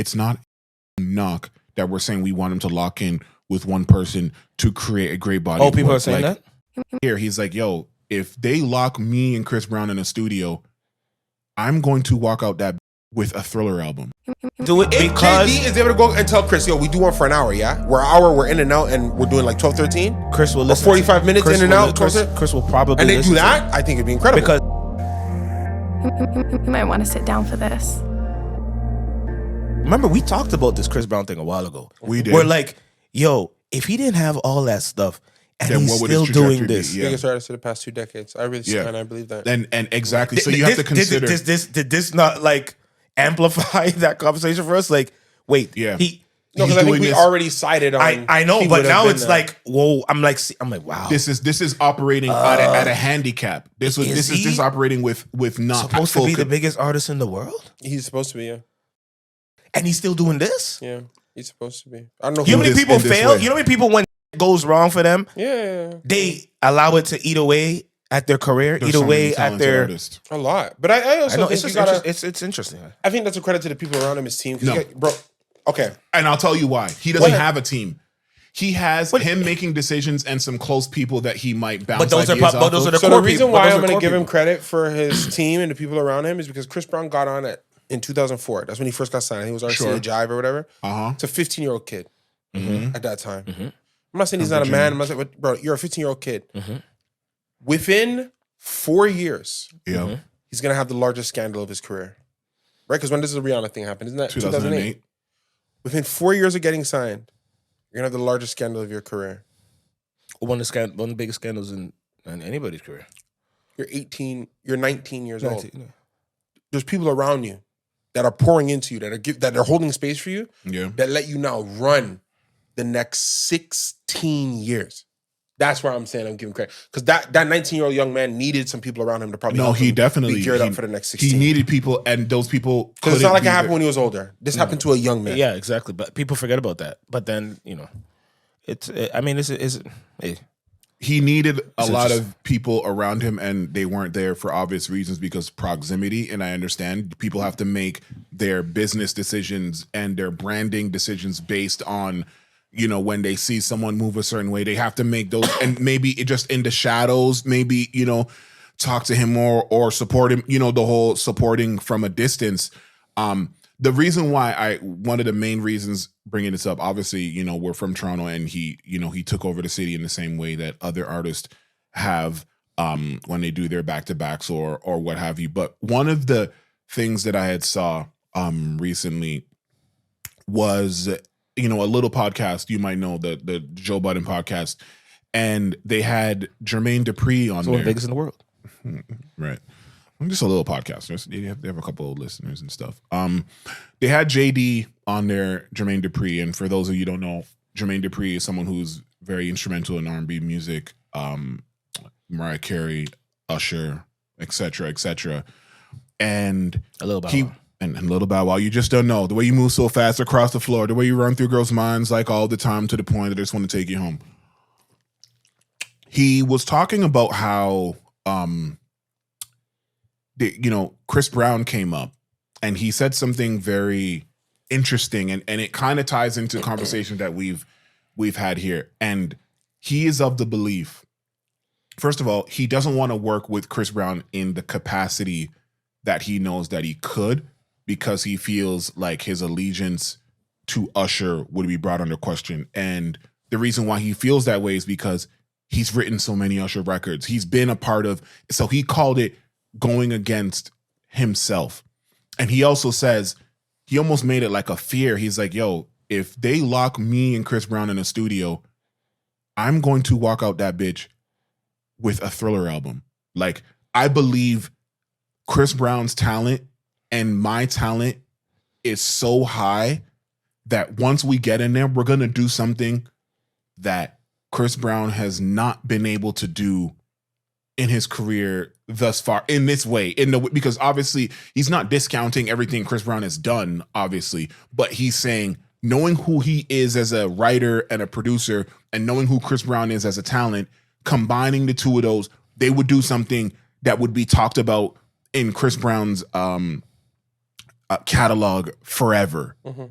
it's not knock that we're saying we want him to lock in with one person to create a great body. Oh, people are saying that? Here, he's like, yo, if they lock me and Chris Brown in a studio, I'm going to walk out that with a Thriller album. Do it because JD is able to go and tell Chris, yo, we do one for an hour, yeah? We're in and out, and we're doing like 12, 13. Chris will listen. 45 minutes in and out. Chris will probably and they listen do that. I think it'd be incredible. Because you might want to sit down for this. remember, we talked about this Chris Brown thing a while ago. We did. We're like, yo, if he didn't have all that stuff and then he's still doing this. Yeah. Biggest artist of the past 2 decades. I really stand. I believe that. And exactly. So you have to consider. Did this not like amplify that conversation for us? Like, wait, Yeah. No, because I think we already cited on. I know, but now it's like, whoa. I'm like, wow. This is operating at a handicap. This is operating with not supposed to be the biggest artist in the world, He's supposed to be, yeah. and he's still doing this. Yeah, he's supposed to be. I don't know. You know how many people fail? way. You know how many people when it goes wrong for them? Yeah. They allow it to eat away at their career, There's eat so many away at talented their. artists. A lot, but I also I know think it's you just gotta. it's interesting. I think that's a credit to the people around him, his team. No. Bro. Okay. And I'll tell you why. He doesn't have a team. He has him making decisions and some close people that he might bounce But those are ideas off those are of. the So core the reason people. why Those I'm are going to core give him people. credit for his team and the people around him is because Chris Brown got on it in 2004. That's when he first got signed. He was on Sure. Jive or whatever. It's a 15-year-old kid at that time. I'm not saying he's not a man. I'm not saying, but bro, you're a 15-year-old kid. Within 4 years, Yeah. he's going to have the largest scandal of his career. Right? Because when does the Rihanna thing happen? Isn't that 2008? Within 4 years of getting signed, you're going to have the largest scandal of your career. One of the biggest scandals in anybody's career. You're 18, you're 19 years old. 19, yeah. There's people around you that are pouring into you, that are holding space for you, that let you now run the next 16 years. That's where I'm saying I'm giving credit. Because that 19-year-old young man needed some people around him to probably help him be geared up for the next 16. He needed people, and those people. Because it's not like it happened when he was older. This happened to a young man. Yeah, exactly. But people forget about that. But then, He needed a lot of people around him, and they weren't there for obvious reasons because proximity. And I understand people have to make their business decisions and their branding decisions based on, when they see someone move a certain way, they have to make those, and maybe it just in the shadows, maybe, talk to him more or support him, the whole supporting from a distance. The reason why one of the main reasons bringing this up, obviously, we're from Toronto, and he took over the city in the same way that other artists have when they do their back-to-backs or what have you. But one of the things that I had saw recently was, a little podcast, you might know the Joe Budden podcast, and they had Jermaine Dupri on there. one of the biggest in the world. Right. I'm just a little podcast. They have a couple of listeners and stuff. They had JD on there, Jermaine Dupri, and for those of you who don't know, Jermaine Dupri is someone who's very instrumental in R&B music, Mariah Carey, Usher, etc. And a little bit. And a little Bow Wow. You just don't know. The way you move so fast across the floor, the way you run through girls' minds like all the time to the point that they just want to take you home. He was talking about how, Chris Brown came up and he said something very interesting, and it kind of ties into the conversation that we've had here. And he is of the belief, first of all, he doesn't want to work with Chris Brown in the capacity that he knows that he could, because he feels like his allegiance to Usher would be brought under question. And the reason why he feels that way is because he's written so many Usher records. He's been a part of, so he called it going against himself. And he also says, he almost made it like a fear. He's like, yo, if they lock me and Chris Brown in a studio, I'm going to walk out that bitch with a Thriller album. Like, I believe Chris Brown's talent and my talent is so high that once we get in there, we're going to do something that Chris Brown has not been able to do in his career thus far in this way, because obviously he's not discounting everything Chris Brown has done, obviously, but he's saying, knowing who he is as a writer and a producer and knowing who Chris Brown is as a talent, combining the two of those, they would do something that would be talked about in Chris Brown's catalog forever. Mm-hmm.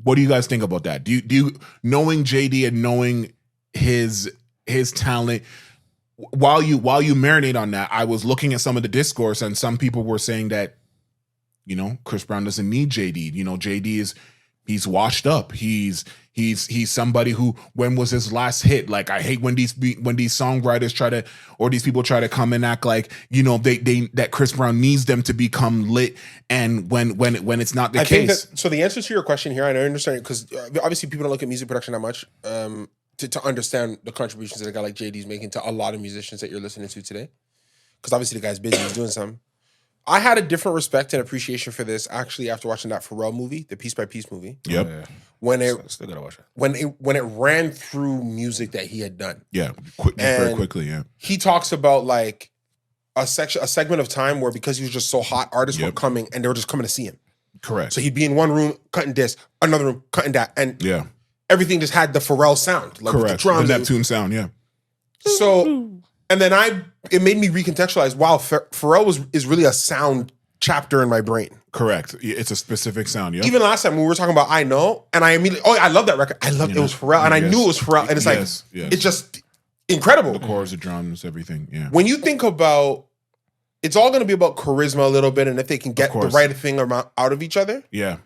What do you guys think about that? Do you knowing JD and knowing his talent, while you marinate on that, I was looking at some of the discourse and some people were saying that, Chris Brown doesn't need JD. JD he's washed up. He's somebody who, when was his last hit? Like, I hate when these songwriters these people try to come and act like, that Chris Brown needs them to become lit. And when it's not the case. So the answer to your question here, and I understand it because obviously people don't look at music production that much to understand the contributions that a guy like JD's making to a lot of musicians that you're listening to today. Because obviously the guy's busy, he's doing something. I had a different respect and appreciation for this actually after watching that Pharrell movie, the Piece by Piece movie. Yep. Yeah. Still gotta watch it. When it ran through music that he had done. Yeah, very quickly. Yeah. He talks about like a segment of time where because he was just so hot, artists were coming and they were just coming to see him. Correct. So he'd be in one room cutting this, another room cutting that, and everything just had the Pharrell sound, like correct, the drums, the Neptune sound. Yeah. So. And then it made me recontextualize, wow, Pharrell is really a sound chapter in my brain. Correct. It's a specific sound, yeah. Even last time when we were talking about I Know, and I immediately, I love that record. I loved it was Pharrell, and I knew it was Pharrell. And it's it's just incredible. The chorus, the drums, everything, yeah. When you think about, it's all going to be about charisma a little bit, and if they can get the right thing out of each other. Yeah.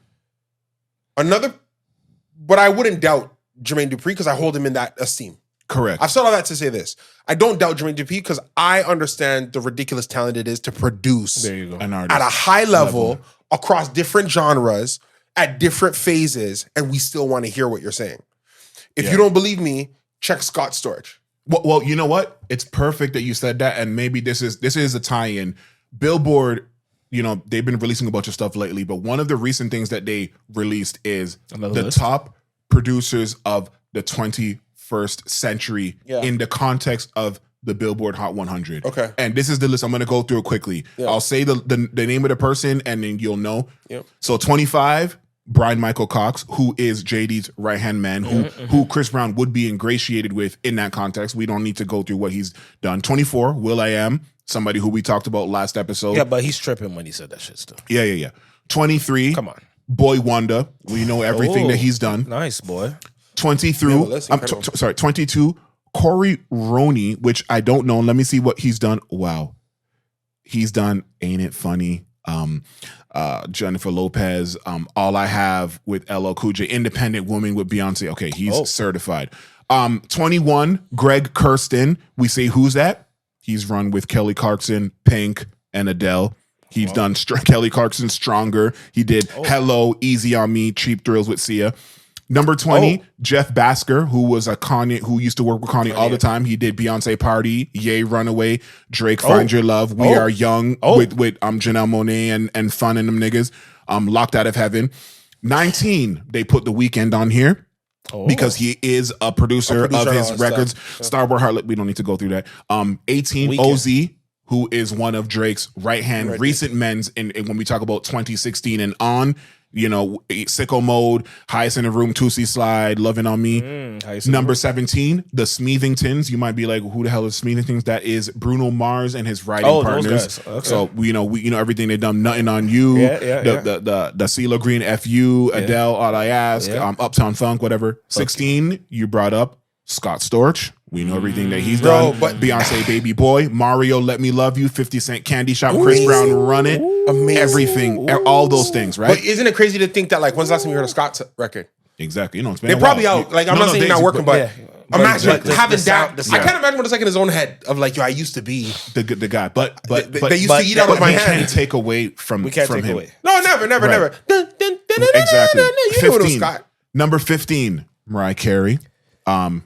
But I wouldn't doubt Jermaine Dupri because I hold him in that esteem. Correct. I've said all that to say this. I don't doubt Jermaine Dupri because I understand the ridiculous talent it is to produce an artist at a high level across different genres at different phases, and we still want to hear what you're saying. If you don't believe me, check Scott Storch. Well, you know what? It's perfect that you said that, and maybe this is a tie-in. Billboard, they've been releasing a bunch of stuff lately, but one of the recent things that they released is the top producers of the 21st century in the context of the Billboard Hot 100. Okay. And this is the list. I'm going to go through it quickly. Yeah. I'll say the name of the person and then you'll know. Yep. So 25, Brian Michael Cox, who is JD's right-hand man, who Chris Brown would be ingratiated with in that context. We don't need to go through what he's done. 24, will.i.am, somebody who we talked about last episode. Yeah, but he's tripping when he said that shit still. Yeah. 23, come on, Boy Wonder. We know everything that he's done. Nice, boy. 22, Corey Roney, which I don't know. Let me see what he's done. Wow. He's done Ain't It Funny? Jennifer Lopez, All I Have with LL Cool J, Independent Woman with Beyonce. Okay, he's certified. 21, Greg Kurstin. We say, who's that? He's run with Kelly Clarkson, Pink, and Adele. He's done Kelly Clarkson, Stronger. He did Hello, Easy on Me, Cheap Thrills with Sia. Number 20, Jeff Basker, who was who used to work with Kanye all the time. He did Beyonce Party, Ye Runaway, Drake Find Your Love, We Are Young with Janelle Monáe and Fun and them niggas. Locked Out of Heaven. 19, they put The Weeknd on here. Because he is a producer of his records. Starboard Heartlet, we don't need to go through that. 18, Weeknd. OZ, who is one of Drake's right-hand recent men's in when we talk about 2016 and on. Sicko Mode, Highest in the Room, Tootsie Slide, Loving on Me. Number 17, the Smethingtons. You might be like, who the hell is Smethingtons? That is Bruno Mars and his writing partners. Okay. So we know everything they've done. Nothing on You. The CeeLo Green, FU, Adele, All I Ask, Uptown Funk, whatever. 16, you brought up Scott Storch. We know everything that he's done. But Beyonce, Baby Boy, Mario, Let Me Love You, 50 Cent, Candy Shop, Chris Brown, Run It. Amazing. Everything, all those things, right? But isn't it crazy to think that, like, when's the last time you heard a Scott's record? Exactly. It's been they're probably out. Like, I'm not saying he's not working, but imagine having that. I can't imagine what it's like in his own head of like, I used to be the guy. But they used to eat out of my hand. We can't take away from him. No, never. Exactly. You knew it was Scott. Number 15, Mariah Carey.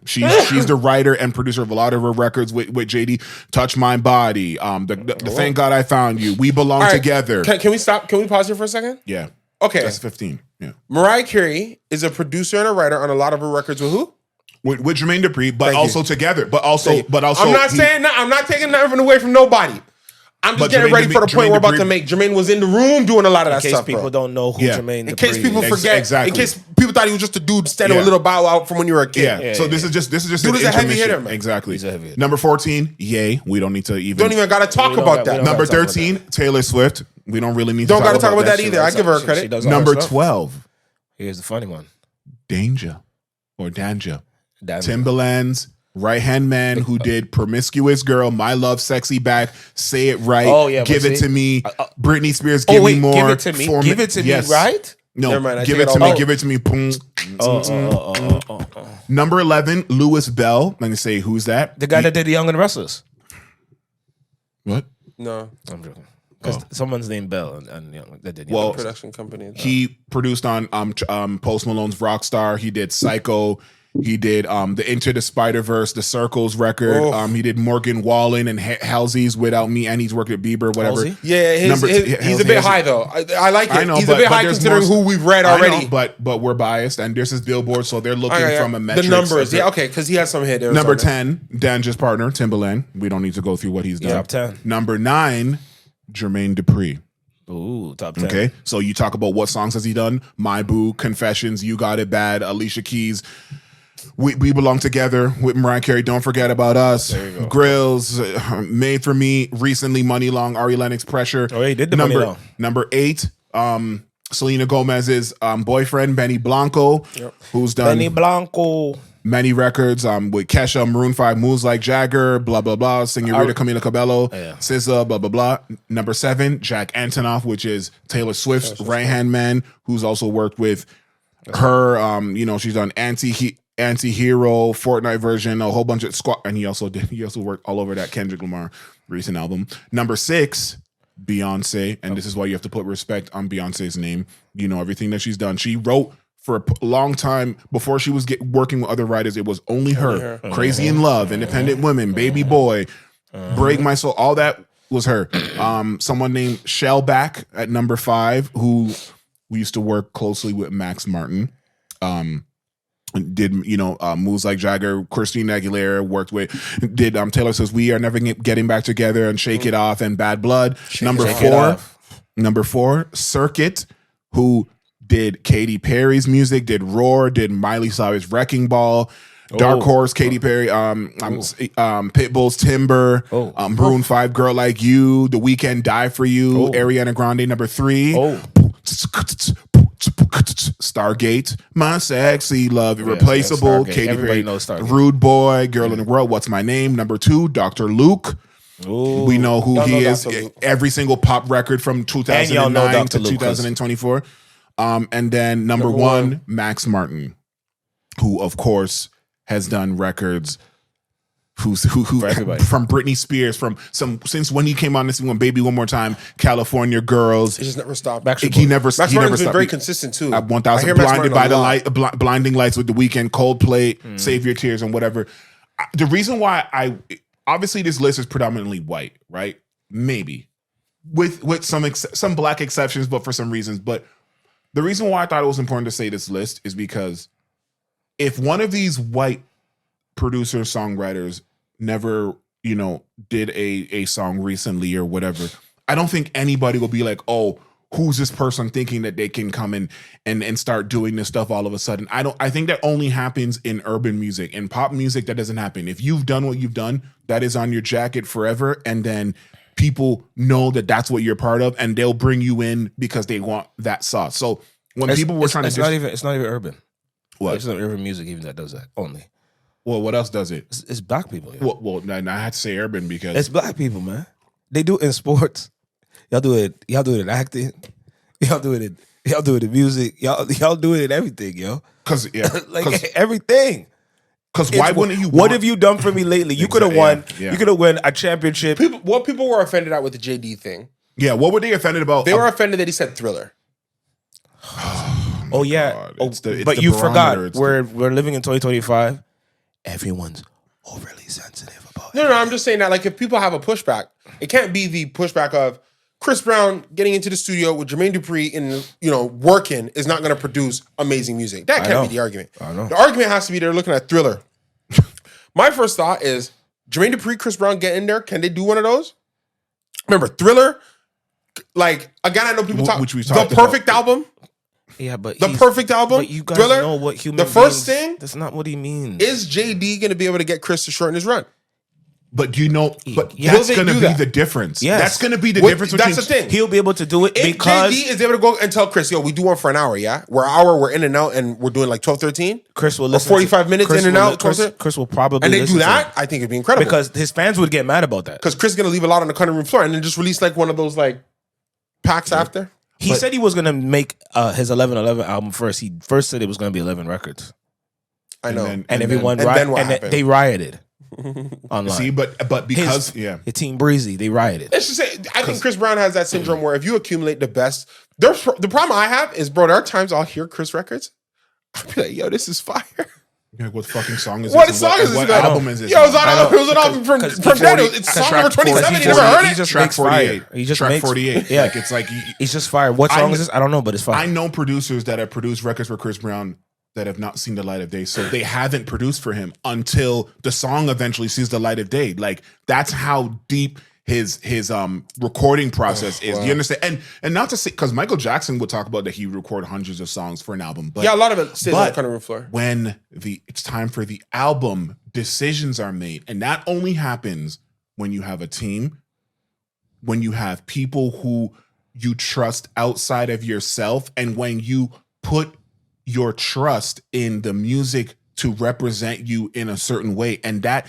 She's the writer and producer of a lot of her records with JD. Touch My Body. The Thank God I Found You. We Belong Together. Can we stop? Can we pause here for a second? Yeah. Okay. That's 15. Yeah. Mariah Carey is a producer and a writer on a lot of her records with who? With Jermaine Dupri, but also together. But also. I'm not saying that. I'm not taking nothing away from nobody. I'm just getting ready for the point we're about to make. Jermaine was in the room doing a lot of that stuff. In case people don't know who Jermaine Dupri is. In case people forget. Exactly. In case people thought he was just a dude standing with a little bow out from when you were a kid. Yeah. So this is just dude is a heavy hitter, man. Exactly. Number 14, Ye. We don't need to even. Don't even got to talk about that. Number 13, Taylor Swift. We don't really need Don't to got to talk about that She either. I likes give her she credit. does all her Number stuff. 12, Here's the funny one. Danja or Danja. Damn. Timbaland's right-hand man who did Promiscuous Girl, My Love, Sexy Back, Say It Right, Oh, yeah, Give but It see, to Me, Britney Spears, Give Me More. Give it to me. Give it to Yes. me, right? No, Never mind, I Give take It it to all Me, back. Give It to Me, boom. Oh. Number 11, Louis Bell. Let me say, who's that? The guy that did the Young and the Restless. What? No, I'm joking. Because someone's named Bell and that did. Well, production company. he produced on Post Malone's Rockstar. He did Psycho. He did the Into the Spider-Verse, the Circles record. Oh. He did Morgan Wallen and Halsey's Without Me, and he's worked with Bieber, whatever. Halsey? Yeah, he's a bit high though. I like it. I know, he's but- a bit but high there's considering more- who we've read I already. know, but we're biased, and this is Billboard, so they're looking from a the metrics. numbers. Yeah, okay, because he has some hit. Number 10, Danja's partner, Timbaland. We don't need to go through what he's done. Top 10. Number 9, Jermaine Dupri. Ooh, top 10. Okay, so you talk about what songs has he done? My Boo, Confessions, You Got It Bad, Alicia Keys, We Belong Together with Mariah Carey, Don't Forget About Us, Grills, Made for Me, recently Money Long, Ari Lennox, Pressure. Oh, he did the Money Long. Number 8, Selena Gomez's boyfriend, Benny Blanco, who's done Benny Blanco. many records with Kesha, Maroon 5, Moves Like Jagger, blah, blah, blah, Senorita Camila Cabello, SZA, blah, blah, blah. Number 7, Jack Antonoff, which is Taylor Swift's right-hand man, who's also worked with her. She's done Anti-Hero, Fortnite version, a whole bunch of squad, and he also worked all over that Kendrick Lamar recent album. Number 6, Beyonce, and this is why you have to put respect on Beyonce's name. You know everything that she's done. She wrote for a long time before she was working with other writers. It was only her. Crazy in Love, Independent Women, Baby Boy, Break My Soul. All that was her. Someone named Shellback at number 5, who we used to work closely with Max Martin. Did Moves Like Jagger, Christina Aguilera worked with, did Taylor Swift's We Are Never Getting Back Together and Shake It Off and Bad Blood. Number 4, Circuit, who did Katy Perry's music, did Roar, did Miley Cyrus' Wrecking Ball, Dark Horse, Katy Perry, Pitbull's Timber, Maroon 5, Girl Like You, The Weeknd, Die For You, Ariana Grande. Number 3, Stargate, My Sexy Love, Irreplaceable, Stargate. Katy Everybody Perry, knows Stargate. Rude Boy, Girl in the World, What's My Name. Number 2, Dr. Luke. Ooh. We know who Y'all he know is. Dr. Luke. Every single pop record from And y'all know 2009 Dr. to Luke, 2024. And then number one, Max Martin, who of course has done records. Who from Britney Spears, since when he came on this one, Baby One More Time, California Girls. It just never stopped. Max Martin's never been stopped. very consistent too. 1000 Blinded by the Light, Blinding Lights with The Weeknd, Coldplay, Save Your Tears, and whatever. The reason why obviously this list is predominantly white, right? Maybe with some black exceptions, but for some reasons. But the reason why I thought it was important to say this list is because if one of these white producers, songwriters never, did a song recently or whatever, I don't think anybody will be like, oh, who's this person thinking that they can come in and start doing this stuff all of a sudden. I think that only happens in urban music. In pop music, that doesn't happen. If you've done what you've done, that is on your jacket forever, and then people know that that's what you're part of, and they'll bring you in because they want that sauce. So when people were trying to, it's not even urban. What? It's not urban music even that does that only. Well, what else does it? It's black people. Yeah. Well, I had to say urban because It's black people, man. They do it in sports. Y'all do it in acting. Y'all do it in music. Y'all do it in everything, yo. Because everything. Because why wouldn't you? What have you done for me lately? You could have won. Yeah. You could have won a championship. People were offended at with the JD thing. Yeah, what were they offended about? They were offended that he said Thriller. Oh yeah. God. But the you barometer. forgot we're living in 2025. Everyone's overly sensitive about it. No, I'm just saying that if people have a pushback, it can't be the pushback of Chris Brown getting into the studio with Jermaine Dupri and working is not going to produce amazing music. That can't be the argument. I know. The argument has to be they're looking at Thriller. My first thought is Jermaine Dupri, Chris Brown get in there. Can they do one of those? Remember Thriller? Again, I know people talk. Which we the talked perfect about. album. Yeah, but The perfect album. But you guys Thriller. know what human. The first thing That's not what he means. is JD going to be able to get Chris to shorten his run? But you know, but Yeah. that's Will they going to do be that? the difference. Yes. That's going to be the What- difference. that's between, the thing. He'll be able to do it If because JD is able to go and tell Chris, yo, we do one for an hour, yeah? We're in and out, and we're doing like 12, 13? Chris will Or listen. 45 minutes Chris in and will- out? Chris will probably And they listen do to that, him. I think it'd be incredible. Because his fans would get mad about that. Because Chris is going to leave a lot on the cutting room floor and then just release like one of those like packs after. He said he was gonna make his 11/11 album first. He first said it was gonna be 11 records, I know. and everyone then what happened? they rioted online. See, but because his Team Breezy, they rioted. Let's just say, I think Chris Brown has that syndrome where if you accumulate the best, the problem I have is, bro, there are times I'll hear Chris records, I'll be like, yo, this is fire. You're like, what fucking song is What this? song is this? What man? album is this? Yo, it was I know. an album from then. It's song number 27. You never heard He it? just Track makes fire. 48. He just Track makes 48. Yeah, Like, it's like he's just fire. What song is this? I don't know, but it's fire. I know producers that have produced records for Chris Brown that have not seen the light of day. So they haven't produced for him until the song eventually sees the light of day. Like, that's how deep his recording process is. wow. You understand? And not to say, because Michael Jackson would talk about that he record hundreds of songs for an album. But Yeah, a lot of it stays on the but cutting room floor. when it's time for the album, decisions are made. And that only happens when you have a team, when you have people who you trust outside of yourself, and when you put your trust in the music to represent you in a certain way. And that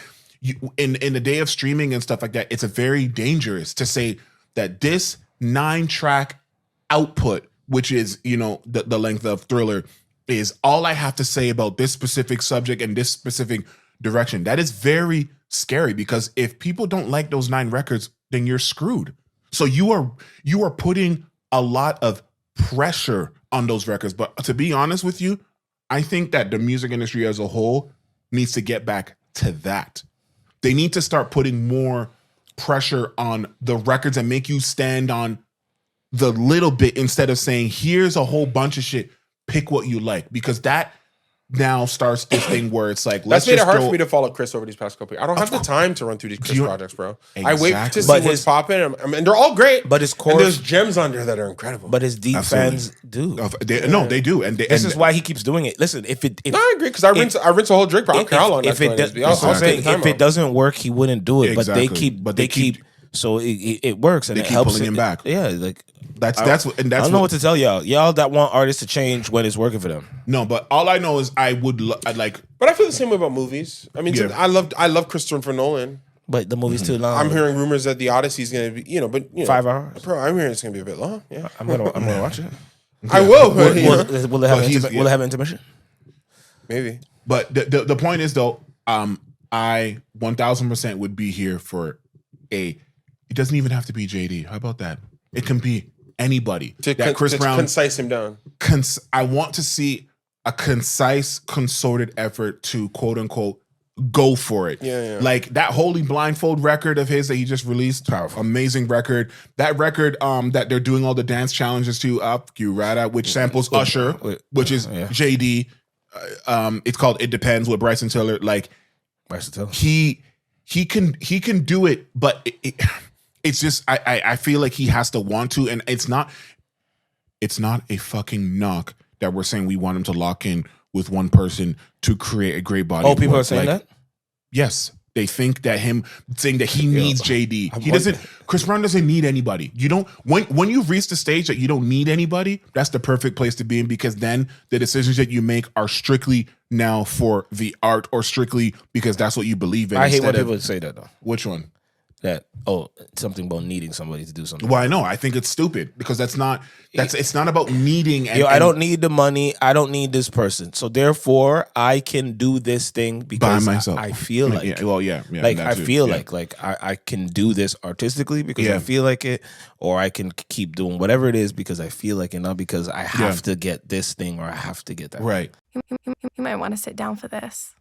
in the day of streaming and stuff like that, it's a very dangerous to say that this 9-track output, which is, the length of Thriller, is all I have to say about this specific subject and this specific direction. That is very scary, because if people don't like those 9 records, then you're screwed. So you are putting a lot of pressure on those records. But to be honest with you, I think that the music industry as a whole needs to get back to that. They need to start putting more pressure on the records and make you stand on the little bit instead of saying, here's a whole bunch of shit, pick what you like. Because that now starts this thing where it's like, That's made it hard for me to follow Chris over these past couple years. I don't have the time to run through these Chris projects, bro. I wait to see what's popping, and they're all great. But his core, and there's gems on there that are incredible. but his deep fans do. They do. And This is why he keeps doing it. Listen, if no, I agree, because I rinse a whole Drake, but I don't care how long that's going to be. If it doesn't work, he wouldn't do it. Exactly. But they keep. So it works, and they it keep helps pulling him back. Yeah, like that's I don't know what to tell y'all. Y'all that want artists to change when it's working for them. No, but all I know is I'd like. But I feel the same way about movies. I mean, Yeah. I love Christopher Nolan. But the movie's too long. I'm hearing rumors that the Odyssey's going to be, 5 hours. Bro, I'm hearing it's going to be a bit long. Yeah, I'm gonna watch it. I will. But, Will it have intermission? maybe. But the point is though, I 1000% would be here for it doesn't even have to be JD. How about that? It can be anybody. Chris Brown concise him down. I want to see a concise, concerted effort to quote unquote go for it. Yeah. Like that Holy Blindfold record of his that he just released. Powerful. Amazing record. That record that they're doing all the dance challenges to, Up You Rada, which samples Usher, which is JD. It's called It Depends with Bryson Tiller. Like Bryson Tiller. He can do it, but it's just I feel like he has to want to, and it's not a fucking knock that we're saying we want him to lock in with one person to create a great body. Oh, people are saying that? Yes. They think that him saying that he needs JD. Chris Brown doesn't need anybody. You don't, when you've reached the stage that you don't need anybody, that's the perfect place to be in, because then the decisions that you make are strictly now for the art, or strictly because that's what you believe in. I hate when people say that though. Which one? That something about needing somebody to do something. Well, I know. I think it's stupid, because it's not about needing. I don't need the money. I don't need this person. So therefore, I can do this thing because by myself. I feel like. I feel like I can do this artistically because I feel like it, or I can keep doing whatever it is because I feel like it, not because I have to get this thing or I have to get that. Right. You might want to sit down for this.